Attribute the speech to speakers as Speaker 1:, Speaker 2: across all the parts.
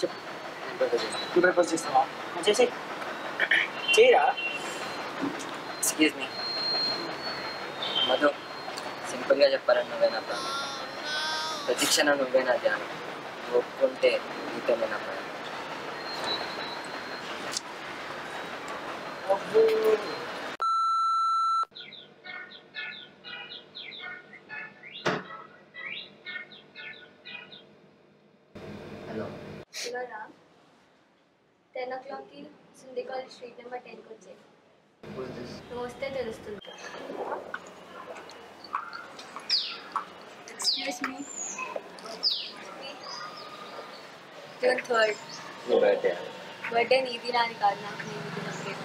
Speaker 1: చెప్పు ప్రపోజ్ చేస్తావా చేసే చేయరా
Speaker 2: ఎక్స్క్యూజ్ మీ మధు, సింపుల్గా చెప్పాలని నువ్వే నా ప్రాణం, ప్రతిక్షణ నువ్వే నా ధ్యానం, ఒప్పుకుంటే నీతోనే నా ప్రాణం. హలో,
Speaker 3: 10 o'clockకి సింధీ కాలేజ్ స్ట్రీట్ నెంబర్ 10కి వచ్చాయి. నువ్వు వస్తే తెలుస్తుంది. Excuse me, June 3rd birthday నీది నాది కాదు, నాకు నేను తినలేదు.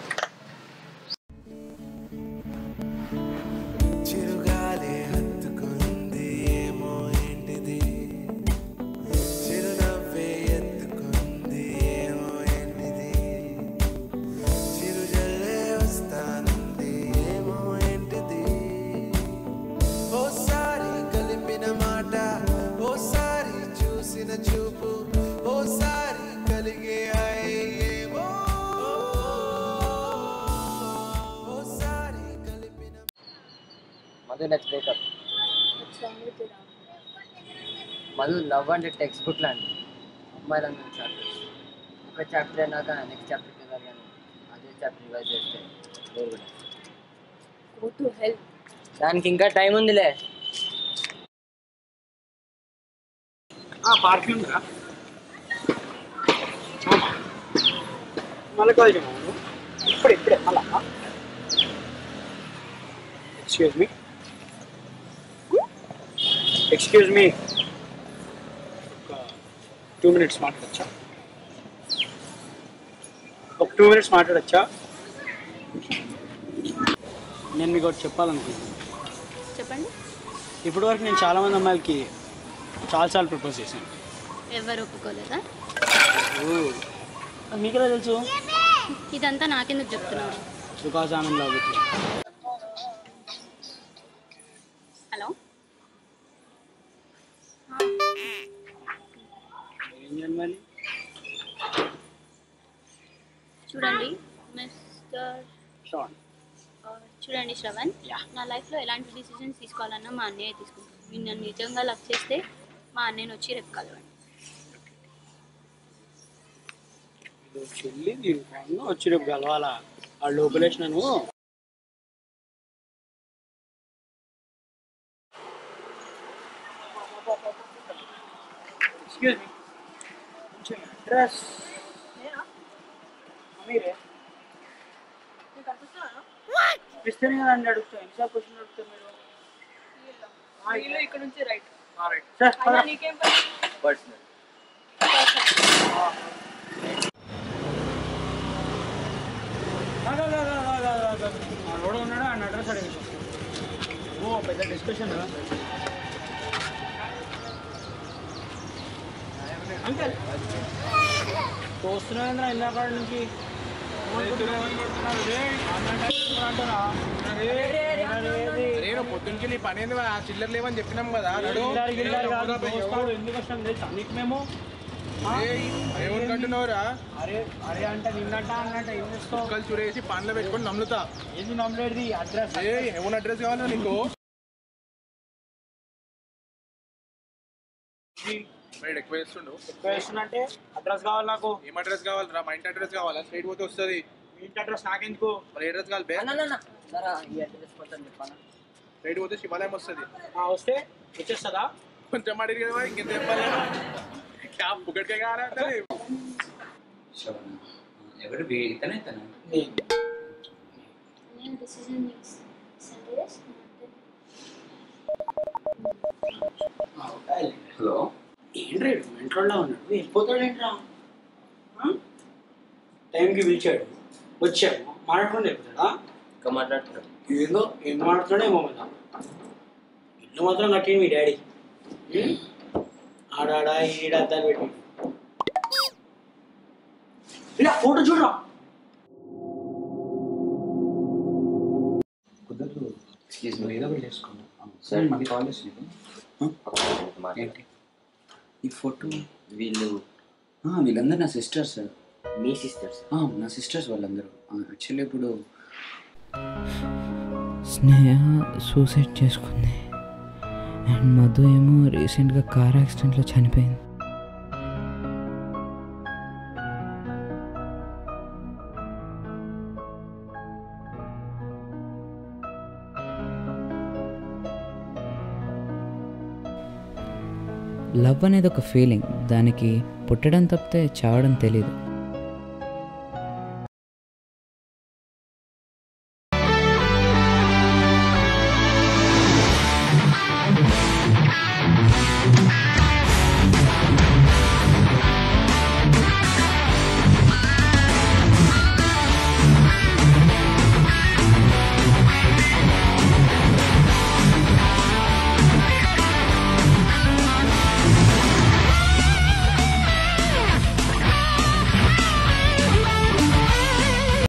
Speaker 2: Madhu, let's breakup. Madhu, love అంటే టెక్స్ట్ బుక్ లాంటి అమ్మాయిలందరూ చాప్టర్స్. ఒక చాప్టర్ అయినాక నెక్స్ట్ చాప్టర్కి వెళ్ళాలి, కానీ అదే చాప్టర్ రివైజ్ చేస్తే దానికి ఇంకా టైం ఉందిలే.
Speaker 1: పార్కింగ్ ఉందా? మళ్ళీ కాలేజ్ ఇప్పుడే మళ్ళా. ఎక్స్క్యూజ్ మీ ఒక 2 minutes మాట్లాడచ్చా? నేను మీకు ఒకటి చెప్పాలనుకుంటున్నాను.
Speaker 3: చెప్పండి.
Speaker 1: ఇప్పటి వరకు నేను చాలామంది అమ్మాయిలకి చాలాసార్లు ప్రపోజ్ చేశాను.
Speaker 3: ఎవరు ఒప్పుకోలేదా?
Speaker 1: మీకెలా తెలుసు?
Speaker 3: ఇదంతా నాకెందుకు చెప్తున్నాను?
Speaker 1: Because I am in love with you.
Speaker 3: Hello, చూడండి మిస్టర్ చూడండి శ్రవణ్, నా లైఫ్లో ఎలాంటి డిసిజన్స్ తీసుకోవాలన్నా మా అన్నయ్య తీసుకుంటాను. మీరు నన్ను నిజంగా లవ్ చేస్తే మా అన్నయ్యని వచ్చి రేపు కలవండి.
Speaker 1: చెల్లి నేను వచ్చి రేపు కలవాలా? ఆ లోపలేసి నన్ను అడ్రస్ ఇస్తేనే కదండి అడుగుతా. ఎన్నిసార్లు క్వశ్చన్ అడుగుతారు మీరు? ఇక్కడ నుంచి రైట్ సార్. రోడ్ ఉన్నాడా ఆయన అడ్రస్ అడిగి పెద్ద డిస్కషన్. అంకల్ చూస్తున్నా ఇందాక నుంచి
Speaker 4: పొద్దునికి నీ పని ఏంది? చిల్లర లేవని చెప్పినాం కదా.
Speaker 1: ఎందుకు వస్తాం తెలుసా నీకు మేము?
Speaker 4: ఏమనుకుంటున్నావురా?
Speaker 1: అరే అరే అంటే నిన్నట అన్నట్టు ఏం చేస్తావు?
Speaker 4: కుక్కలు చూడేసి పనులు పెట్టుకొని నమ్ముతా.
Speaker 1: ఏంది నమ్మలేది? అడ్రస్
Speaker 4: ఏమన్నా అడ్రస్ కావాలా నీకు? ఎక్కువ
Speaker 1: అంటే అడ్రస్ కావాలి నాకు.
Speaker 4: ఏం అడ్రస్ కావాలరా? మా ఇంటి అడ్రస్ కావాలా? స్ట్రైట్ పోతే వస్తుంది.
Speaker 1: మీ ఇంటి అడ్రస్ నాకెందుకు?
Speaker 4: మరి అడ్రస్ కావాలి. స్ట్రైట్ పోతే శివాలయం వస్తుంది.
Speaker 1: వస్తే వచ్చేస్తుందా?
Speaker 4: కొంచెం అడిగి కదా ఇంకెంత చెప్పాలి? పుగట్కే కావాలంటే
Speaker 5: ఎవరు ఇతనే తన హలో
Speaker 1: ఏంట్రా మెంట్రోల్లో ఉన్నాడు, వెళ్ళిపోతాడేంట్రా? టైంకి పిలిచాడు, వచ్చాము, మాట్లాడుకుంటూ వెళ్ళిపోతాడా?
Speaker 2: ఇంకా మాట్లాడుతున్నాడు.
Speaker 1: ఏదో ఏం మాట్లాడుతున్నాడేమో కదా. ఇల్లు మాత్రం కట్టింది మీ డాడీ. ఆడాడా ఈడ అద్దాలు పెట్టి ఇలా ఫోటో చూడరా.
Speaker 5: కుదరదు. ఏదో ఒకటి చేసుకున్నాం సార్. మళ్ళీ కాల్ చేసి ఏంటి ఈ ఫోటో?
Speaker 6: వీళ్ళు
Speaker 5: వీళ్ళందరూ నా సిస్టర్స్.
Speaker 6: మీ సిస్టర్స్?
Speaker 5: నా సిస్టర్స్ వాళ్ళందరూ. యాక్చువల్లీ ఇప్పుడు
Speaker 7: స్నేహ సూసైడ్ చేసుకుంది అండ్ మధు ఏమో రీసెంట్గా కార్ యాక్సిడెంట్లో చనిపోయింది. లవ్ అనేది ఒక ఫీలింగ్, దానికి పుట్టడం తప్పితే చావడం తెలీదు.